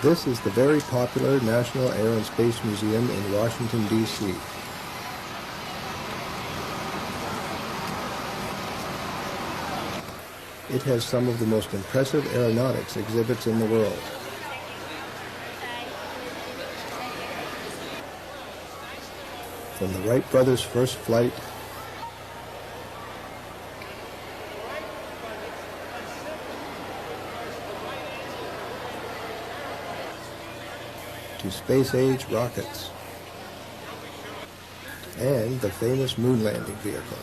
This is the very popular National Air and Space Museum in Washington, D.C. It has some of the most impressive aeronautics exhibits in the world. From the Wright brothers' first flight to space-age rockets and the famous moon landing vehicle.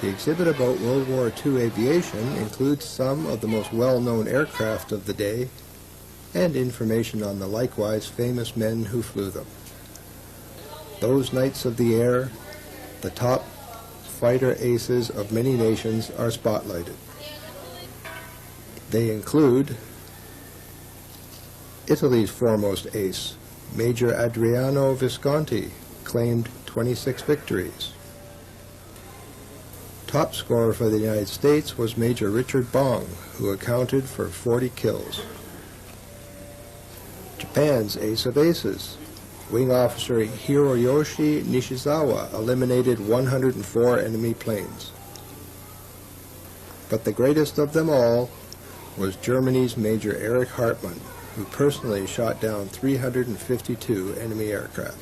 The exhibit about World War II aviation includes some of the most well-known aircraft of the day and information on the likewise famous men who flew them. Those knights of the air, the top fighter aces of many nations, are spotlighted. They include Italy's foremost ace, Major Adriano Visconti, claimed 26 victories. Top scorer for the United States was Major Richard Bong, who accounted for 40 kills. Japan's ace of aces, Wing Officer Hiroyoshi Nishizawa, eliminated 104 enemy planes. But the greatest of them all was Germany's Major Erich Hartmann, who personally shot down 352 enemy aircraft.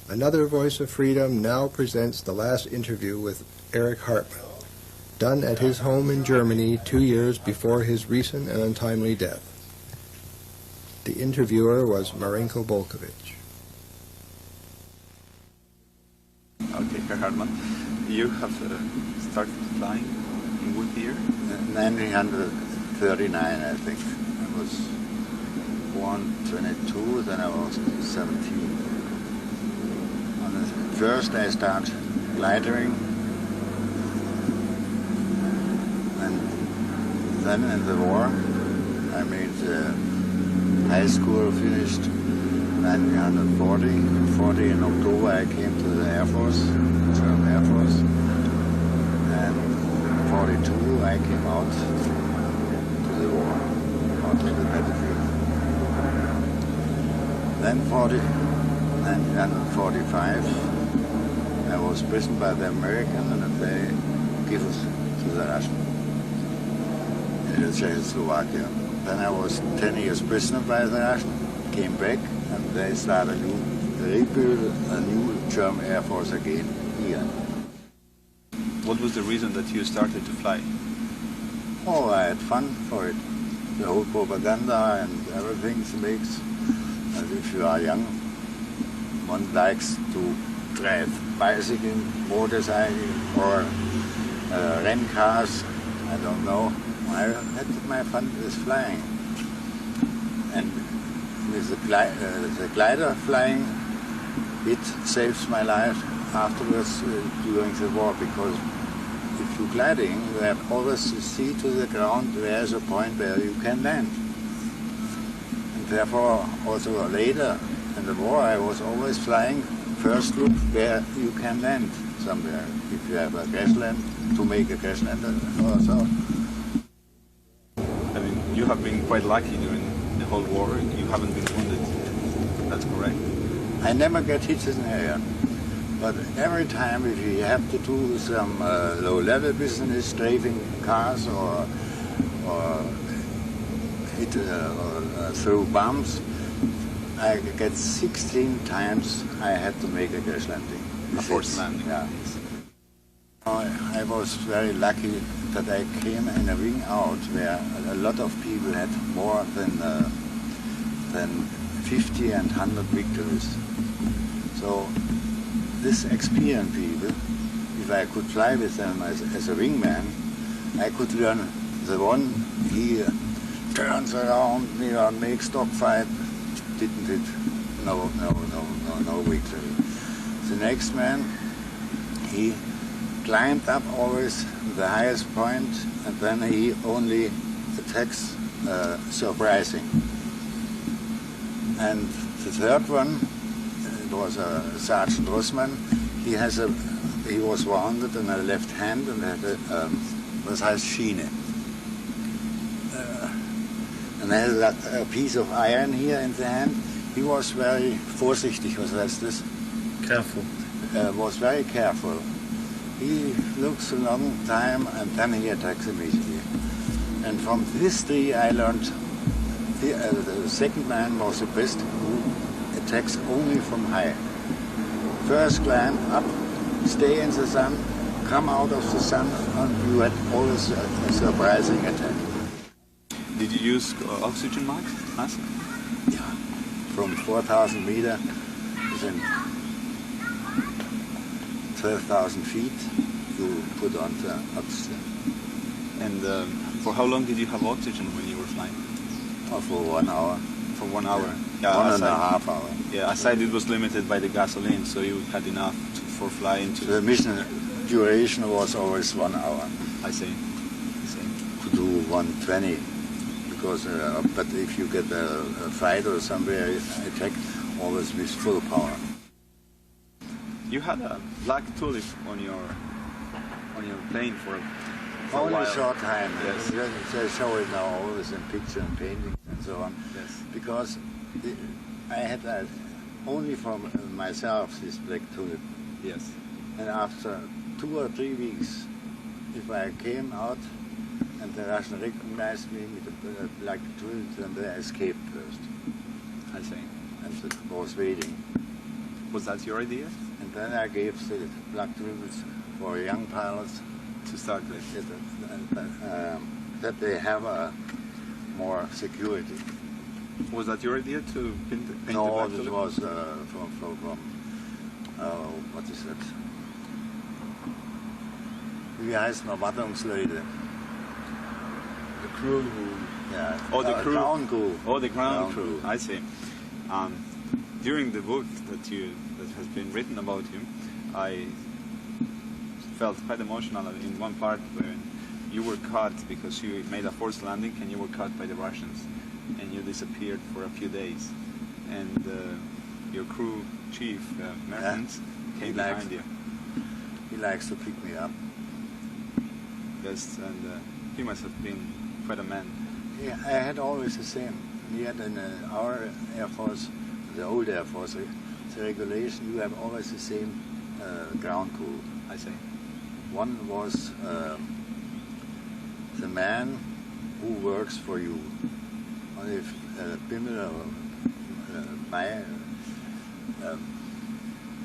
Another Voice of Freedom now presents the last interview with Erich Hartmann, done at his home in Germany 2 years before his recent and untimely death. The interviewer was Marinko Bolkovich. Okay, Herr Hartmann, you have started flying in what year? 1939, I think. I was born 22, then I was 17. On the first I started gliding, and then in the war I made high school, finished 1940. In 40 in October I came to the Air Force, German Air Force, and in 42 I came out to the war, out to the battlefield. Then 1945 I was prisoned by the American, and they give us to the Russian in Czechoslovakia. Then I was 10 years prisoner by the Russian, came back, and they started rebuild a new German Air Force again here. What was the reason that you started to fly? Oh, I had fun for it. The whole propaganda and everything makes, as if you are young, one likes to drive bicycle, motorcycle, or rent cars, I don't know. I had my fun with flying. And with the glider flying, it saves my life afterwards during the war, because if you're gliding, you have always to see to the ground where is a point where you can land. And therefore, also later in the war, I was always flying, first look where you can land somewhere. If you have a crash land, to make a crash land or so. I mean, you have been quite lucky during the whole war. You haven't been wounded. That's correct. I never get hit in the air. But every time if you have to do some low-level business, strafing cars or hit or throw bombs, I get 16 times I had to make a crash landing. A forced landing. Yeah. I was very lucky that I came in a wing out where a lot of people had more than 50 and 100 victories. So this experienced people, if I could fly with them as a wingman, I could learn the one he turns around me and makes dogfight, didn't it? No victory. The next man, he climbed up always the highest point, and then he only attacks surprising. And the third one, it was Sergeant Russman, he has a he was wounded in the left hand and had a, was heißt Schiene. And I had a piece of iron here in the hand. He was very vorsichtig, was heißt this? Careful. Was very careful. He looks a long time and then he attacks immediately. And from history I learned the second man was the best who attacks only from high. First climb up, stay in the sun, come out of the sun, and you had always a surprising attack. Did you use oxygen mask? Yeah. From 4,000 meters within 12,000 feet, you put on the oxygen. And for how long did you have oxygen when you were flying? Oh, for 1 hour. For 1 hour? Yeah, one and a half hour. Yeah, aside it was limited by the gasoline, so you had enough for flying to... The mission duration was always 1 hour. I see. To do 120. Because, but if you get a fight or somewhere attack, always with full power. You had a black tulip on your plane for a Only while. a short time. Yes. They show it now always in picture and paintings and so on. Yes. Because I had that only for myself, this black tulip. Yes. And after 2 or 3 weeks, if I came out and the Russian recognized me with the black tulip, then they escaped first. I see. And was waiting. Was that your idea? And then I gave the black tulips for young pilots To start with? that they have more security. Was that your idea to paint the No, black this tulip? was from what is that? Wie heißen Erwartungsleute? The crew who... Yeah. Oh, the crew. Ground crew. Oh, the ground Ground crew. crew. I see. During the book that has been written about you, I felt quite emotional in one part when you were caught because you made a forced landing and you were caught by the Russians and you disappeared for a few days. And your crew chief, Mertens, came behind you. He likes to pick me up. Yes, and he must have been quite a man. Yeah, I had always the same. We had in our Air Force, the old Air Force, the regulation, you have always the same ground crew. I say. One was the man who works for you. And if Bimmel or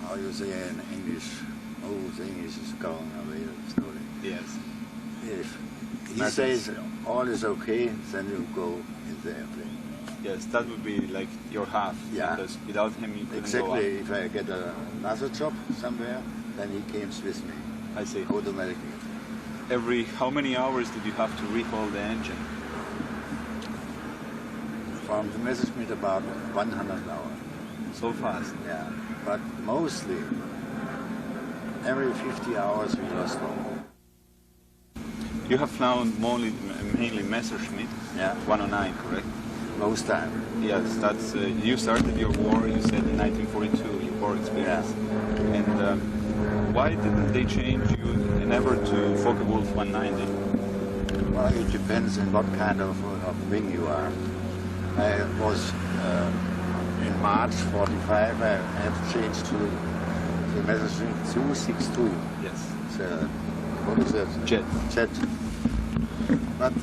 how you say in English? Oh, the English is going away slowly. Yes. If he says all is okay, then you go in the airplane. Yes, that would be like your half. Yeah. Because without him you couldn't go Exactly. up. If I get another job somewhere, then he comes with me I see. automatically. How many hours did you have to recall the engine? From the Messerschmitt about 100 hours. So fast. Yeah. But mostly, every 50 hours we lost one. You have flown mainly Messerschmitt, Yeah. 109, correct? Most time. Yes, that's you started your war, you said in 1942, your war experience. And why didn't they change you never to Focke-Wulf 190? Well, it depends on what kind of wing you are. I was in March 45. I had changed to the Messerschmitt 262. Yes. What is that? Jet. Jet. But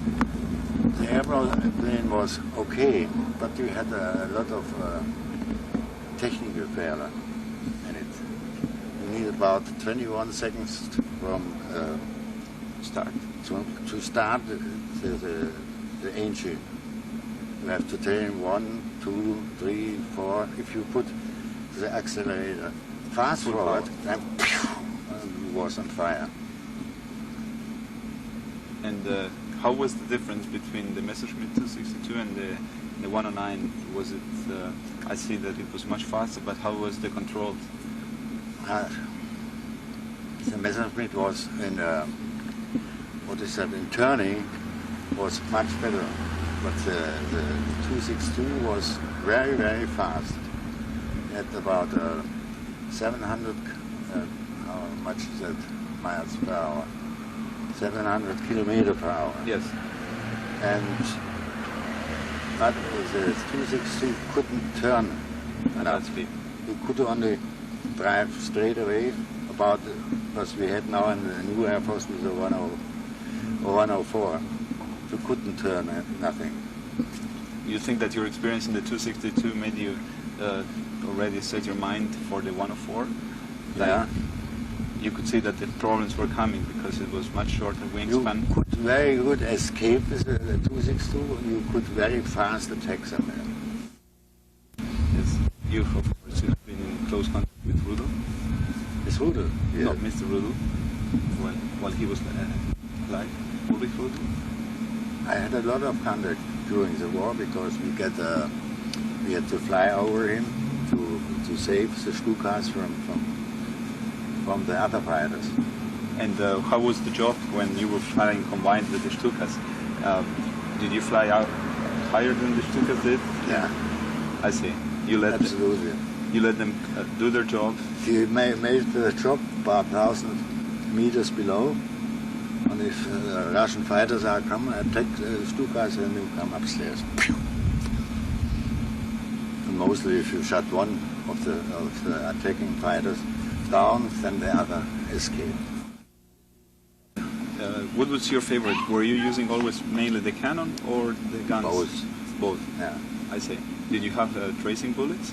the airplane was okay, but we had a lot of technical failure in it. You need about 21 seconds from Start. to start the engine. You have to turn 1, 2, 3, 4. If you put the accelerator fast Full forward, power. then it was on fire. And how was the difference between the Messerschmitt 262 and the 109? Was it? I see that it was much faster, but how was the control? The Messerschmitt was in what is that? In turning was much better, but the 262 was very, very fast. At about 700 much is that miles per hour? 700 kilometers per hour. Yes. And but the 260 couldn't turn At that speed. You could only drive straight away about, because we had now in the new Air Force with the 104. You couldn't turn nothing. You think that your experience in the 262 made you already set your mind for the 104? Yeah. You could see that the problems were coming because it was much shorter You wingspan. could very good escape with the 262. You could very fast attack them. Yes. You, of course, have been in close contact with Rudolf. It's Rudel. Yeah. Not Mr. Rudolf. While he was alive. Ulrich Rudolf. I had a lot of contact during the war because we had to fly over him to save the Stukas from the other fighters. And how was the job when you were flying combined with the Stukas? Did you fly out higher than the Stukas did? Yeah, I see. You let absolutely. You let them do their job. He made the job about 1,000 meters below. And if Russian fighters are coming, attack Stukas, then you come upstairs. And mostly if you shot one of the attacking fighters down, then the other escape. What was your favorite? Were you using always mainly the cannon or the guns? Both. Both. Yeah. I see. Did you have tracing bullets?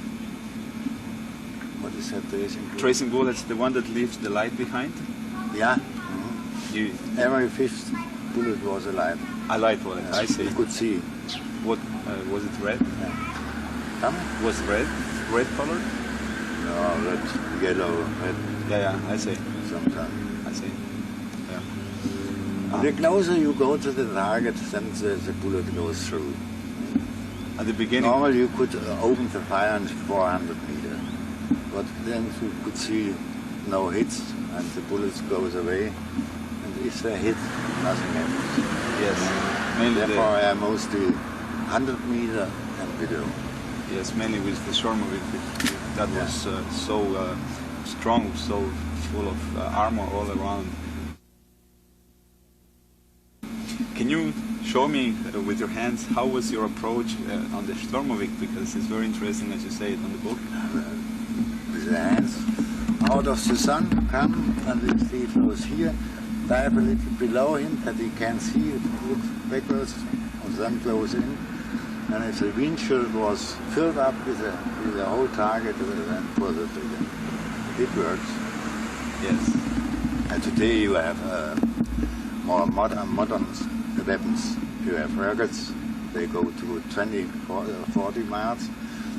What is that tracing bullet? Tracing bullets, the one that leaves the light behind? Yeah. You, Every fifth bullet was alive. a light bullet, I see. You could see. What, was it red? Come? Was red? Red color? No, red, yellow, red, Yeah, I see. sometimes. I see. Yeah. The closer you go to the target, then the bullet goes through. At the beginning, Normally you could open the fire in 400 meters, but then you could see no hits and the bullets goes away. And if they hit, nothing happens. yes, mainly Therefore, I am mostly 100 meters and below. yes, mainly with the Shormovik that was so strong, so full of armor all around. Can you show me with your hands how was your approach on the Shormovik, because it's very interesting as you say it on the book. With the hands out of the sun, come and if he flows here, dive a little below him that he can see, look backwards, and then close in. And if the windshield was filled up with the whole target, then pull the trigger. It works. Yes. And today you have more modern weapons. You have rockets, they go to 20, 40 miles.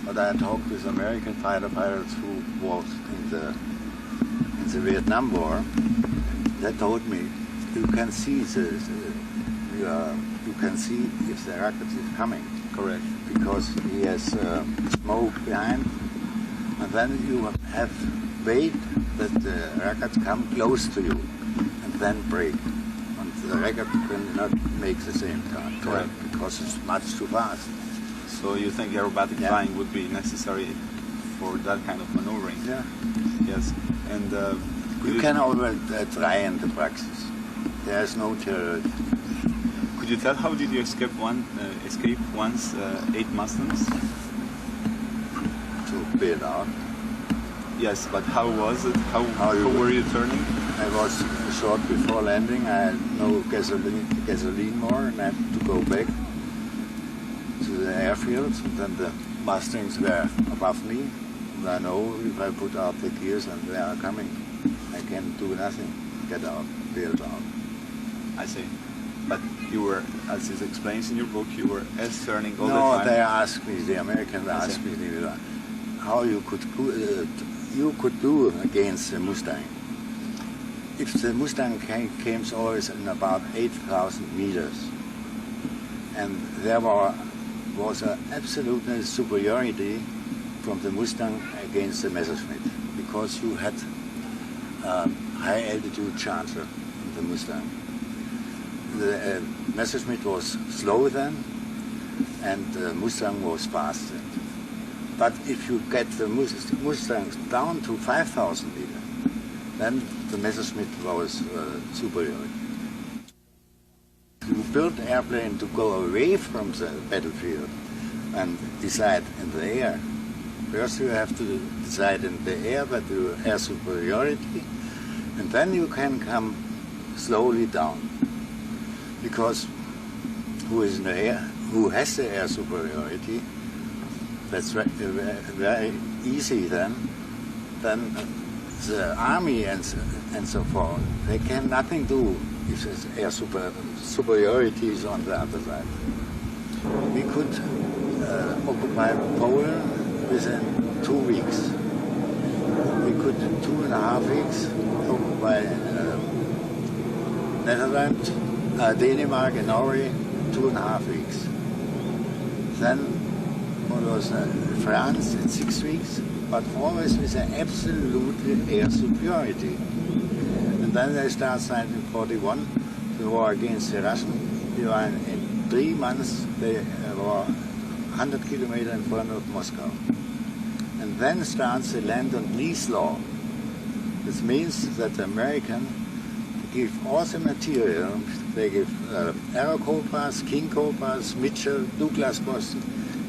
But I talked with American fighter pilots who worked in the Vietnam War. They told me you can see you can see if the rocket is coming. Correct. Because he has smoke behind, and then you have wait that the rockets come close to you, and then break. And the rocket cannot make the same time. Correct. Because it's much too fast. So you think aerobatic flying would be necessary for that kind of maneuvering? Yeah. Yes. And You can always try in the practice. There is no terror. could you tell how did you escape once 8 Mustangs? To bail out. Yes, but how was it? How you were you turning? I was short before landing. I had no gasoline more, and I had to go back to the airfield. And then the Mustangs were above me. And I know if I put out the gears and they are coming, I can do nothing. Get out, bailed out. I see. But you were, as it explains in your book, you were S-turning all the No, time. they asked me, the Americans I see. asked me how you could do against the Mustang. If the Mustang came always in about 8,000 meters, and there was an absolute superiority from the Mustang against the Messerschmitt, because you had high altitude charger in the Mustang. The Messerschmitt was slow then, and the Mustang was fast then. But if you get the Mustangs down to 5,000 meters, then the Messerschmitt was superior. You build airplane to go away from the battlefield and decide in the air. First you have to decide in the air, but you air superiority, and then you can come slowly down. Because who is in the air, who has the air superiority, that's very easy then. Then the army and so forth, they can nothing do if there's air superiority is on the other side. We could occupy Poland within 2 weeks. We could 2.5 weeks occupy Netherlands, Denmark and Norway, 2.5 weeks. Then what was France in 6 weeks, but always with an absolute air superiority. And then they start 1941, the war against the Russians. In 3 months they were 100 kilometers in front of Moscow. And then starts the land and lease law. This means that the Americans give all the material. They give Aerocobras, King Cobras, Mitchell, Douglas Boston.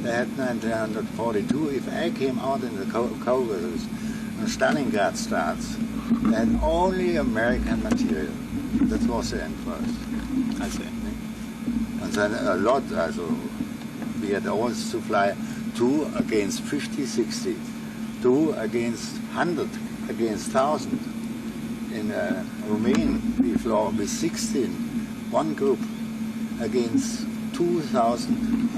They had 1942. If I came out in the Caucasus and Stalingrad starts, they had only American material. That was the end first. I see. And then a lot, also, we had always to fly 2 against 50, 60, 2 against 100, against 1,000. In Romania, we flew with 16, one group, against 1,000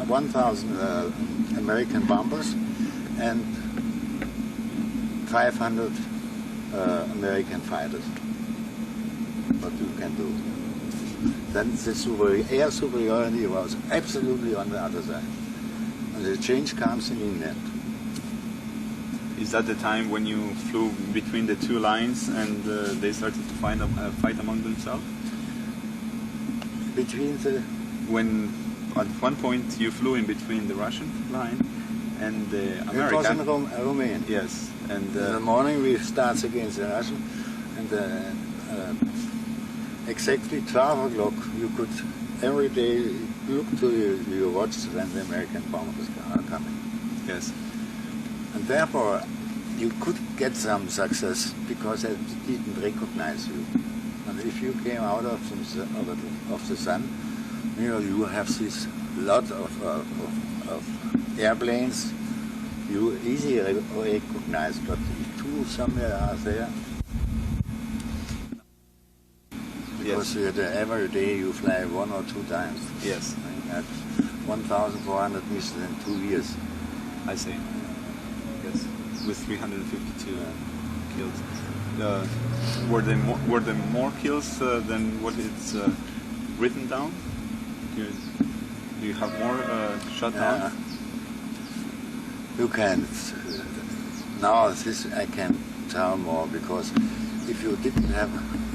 American bombers and 500 American fighters. What you can do. Then the air superiority was absolutely on the other side. And the change comes in England. Is that the time when you flew between the two lines and they started to fight among themselves? Between the... When at one point you flew in between the Russian line and the American. It was in Romania. Yes. And in the morning we start against the Russian, and exactly 12 o'clock you could every day look to your watch when the American bombers are coming. Yes. And therefore you could get some success because they didn't recognize you. And if you came out of the sun, you have this lot of airplanes you easily recognize, but if two somewhere are there, because every day you fly 1 or 2 times. Yes. I had 1,400 missions in 2 years. I see. Yes. With 352 kills. Were there more kills than what it's written down? Do you have more shot down? You can. Now this I can tell more, because if you didn't have,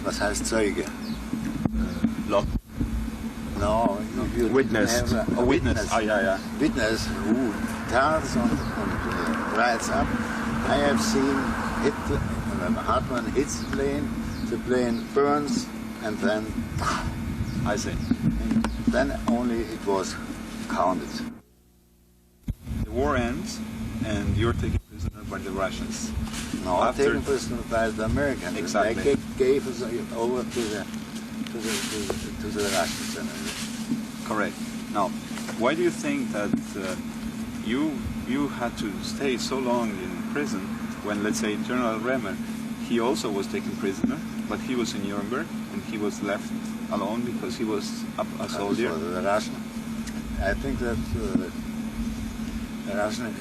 was heißt Zeuge? Lot. No, if you Witness. Didn't have a witness. Witness who tells and writes up. I have seen Hartmann hits the plane burns, and then I see. And then only it was counted. The war ends, and you're taken prisoner by the Russians. No, taken prisoner by the Americans. Exactly. They gave us over to the Russians. Correct. Now, why do you think that you had to stay so long in prison when, let's say, General Remmer, he also was taken prisoner, but he was in Nuremberg and he was left alone because he was a soldier? For the Russian, I think that the Russian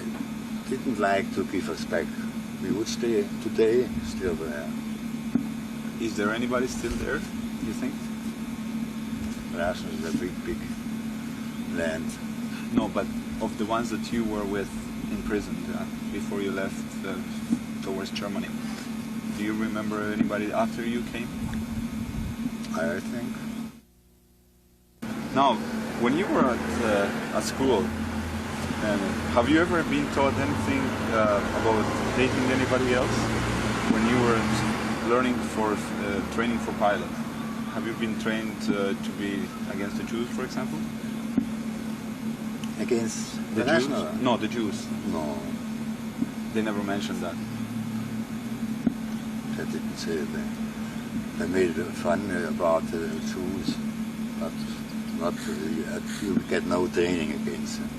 didn't like to give us back. We would stay today still there. Is there anybody still there, you think? Russia is a big land. No, but of the ones that you were with in prison before you left towards Germany, do you remember anybody after you came? I think. Now, when you were at school, have you ever been taught anything about dating anybody else when you were learning for training for pilot. Have you been trained to be against the Jews, for example? Against the Jews? national? No, the Jews. No, They never mentioned that. they didn't say that. They made fun about the Jews, but not you get no training against them.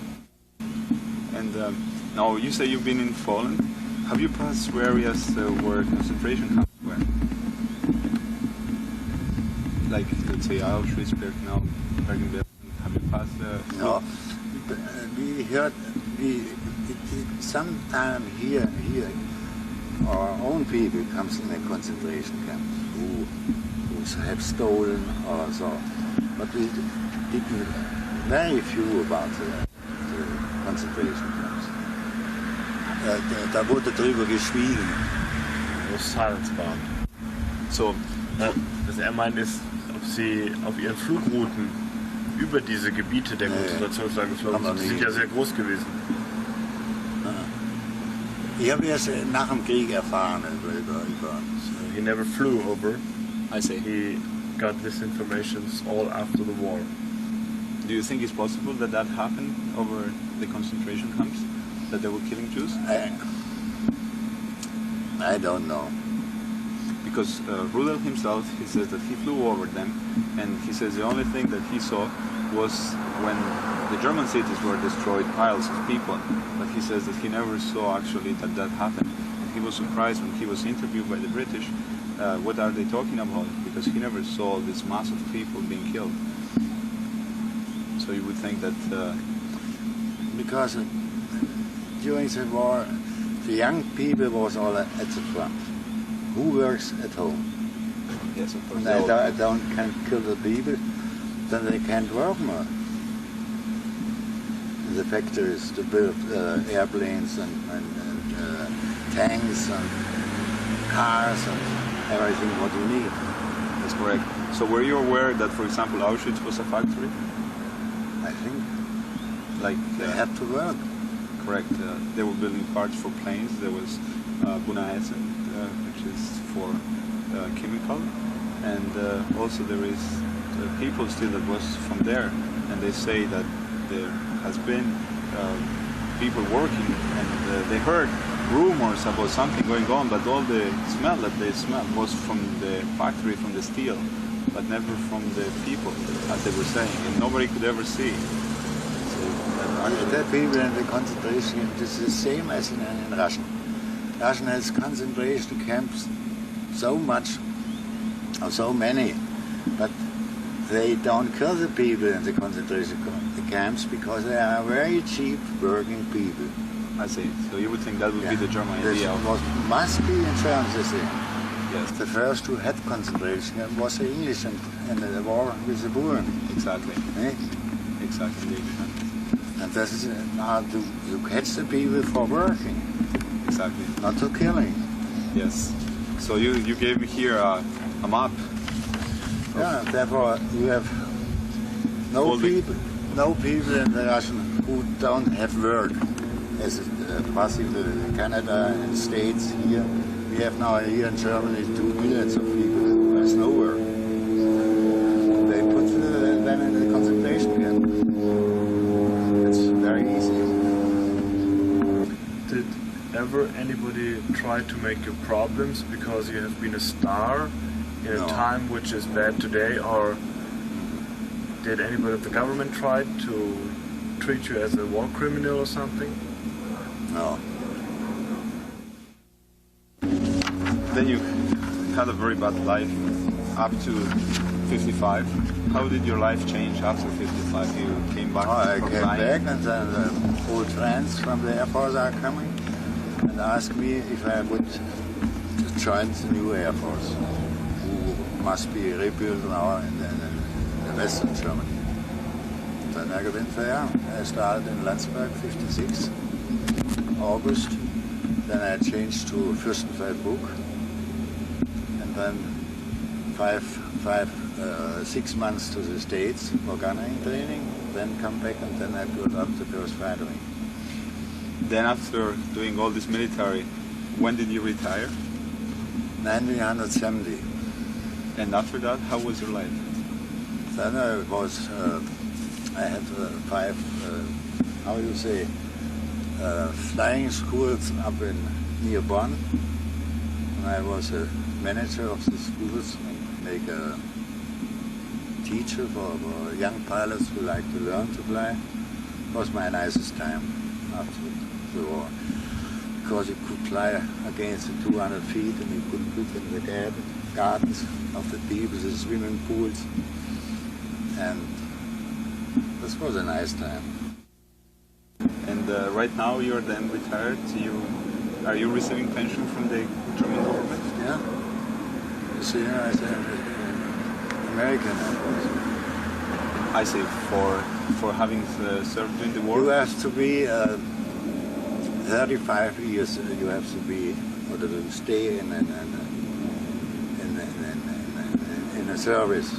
And now you say you've been in Poland. Have you passed through areas where concentration camps were? Like, let's say, Auschwitz, Birkenau, Bergen-Belsen. Have you passed No, we heard sometime here our own people comes in a concentration camp who have stolen or so, but we did very few about the concentration camps. Da wurde drüber geschwiegen. Silence Bound. So, Was er meint ist, ob sie auf ihren Flugrouten über diese Gebiete der Konzentrationslager geflogen sind. Die sind ja sehr groß gewesen. Ich habe erst nach dem Krieg erfahren über He never flew over. I say, He got this information all after the war. do you think it's possible that that happened over the concentration camps? That they were killing Jews? I don't know. Because Rudel himself, he says that he flew over them, and he says the only thing that he saw was when the German cities were destroyed, piles of people. But he says that he never saw actually that happened. And he was surprised when he was interviewed by the British, what are they talking about? Because he never saw this mass of people being killed. So you would think that... Because during the war, the young people was all at the front. Who works at home? yes, of course. And can't kill the people, then they can't work more. In the factories to build airplanes and tanks and cars and everything what you need. That's correct. So were you aware that, for example, Auschwitz was a factory? I think Like they have to work. Correct. They were building parts for planes. There was Bunaessen, which is for chemical, and also there is people still that was from there, and they say that there has been people working, and they heard rumors about something going on, but all the smell that they smelled was from the factory, from the steel, but never from the people, as they were saying, and nobody could ever see. The people in the concentration camp is the same as in Russia. Russia has concentration camps so much, or so many, but they don't kill the people in the concentration camps because they are very cheap working people. I see. So you would think that would be the German idea. Must be in terms the same. Yes, The first who had concentration camp was the English in the war with the Buren. exactly. Eh? Exactly. And this is now to catch the people for working, Exactly. not to killing. Yes. So you gave me here a map. Yeah, therefore you have no people in the Russian who don't have work. As possible in Canada and States here, we have now here in Germany 2 millions of people who has no work. They put them in the concentration camp. It's very easy. Did ever anybody try to make you problems because you have been a star in a No. time which is bad today, or did anybody of the government try to treat you as a war criminal or something? No. Then you had a very bad life up to 55. How did your life change after 55? You came back I from came flying? back and then the old friends from the Air Force are coming and asked me if I would join the new Air Force, who must be rebuilt now in the Western Germany. Then I went there. I started in Landsberg, 56, August. Then I changed to Fürstenfeldbruck, and then 6 months to the States for gunnery training, then come back and then I built up the first fighting. Then after doing all this military, when did you retire? 1970. And after that, how was your life? Then I had 5, how you say, flying schools up in near Bonn. And I was a manager of the schools and make a teacher for young pilots who like to learn to fly. It was my nicest time after the war. Because you could fly against the 200 feet and you could look in the gardens of the people, the swimming pools. And this was a nice time. And right now you're then retired. Are you receiving pension from the German government? Yeah. You see, I said American Air Force. I say for having served in the war. You have to be 35 years. You have to be or to stay in a service.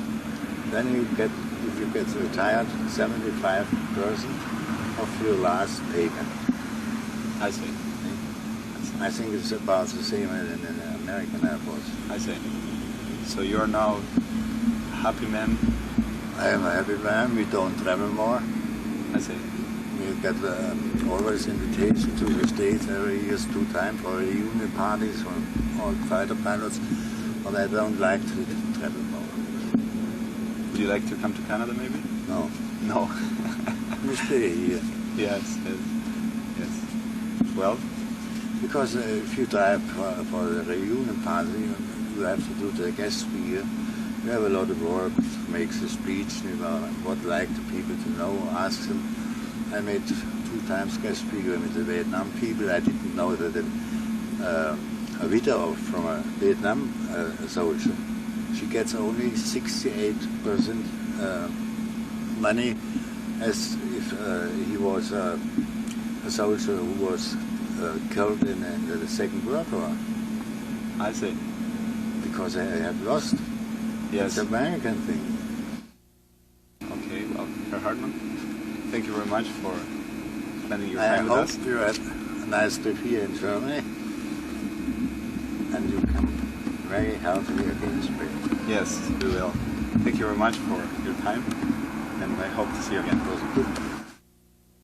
Then you get, if you get retired, 75% of your last payment. I see. I think it's about the same in the American Air Force. I see. So you are now a happy man. I am a happy man. We don't travel more. I see. We get always invitation to the States every year, 2 times for reunion parties for all fighter pilots. But I don't like to travel more. Would you like to come to Canada maybe? No. No. We stay here. Yes. Well, because if you drive for the reunion party, you have to do the guest speaker. You have a lot of work to make the speech, what like the people to know, ask them. I made 2 times guest speaker with the Vietnam people. I didn't know that a widow from a Vietnam soldier, she gets only 68% money as if he was a soldier who was killed in the Second World War. I see. Because I have lost. Yes. It's an American thing. Okay, well, Herr Hartmann, thank you very much for spending your I time with us. hope you had a nice trip here in Germany and you come very healthy again spring. Yes, we will. Thank you very much for your time, and I hope to see you again. It was good.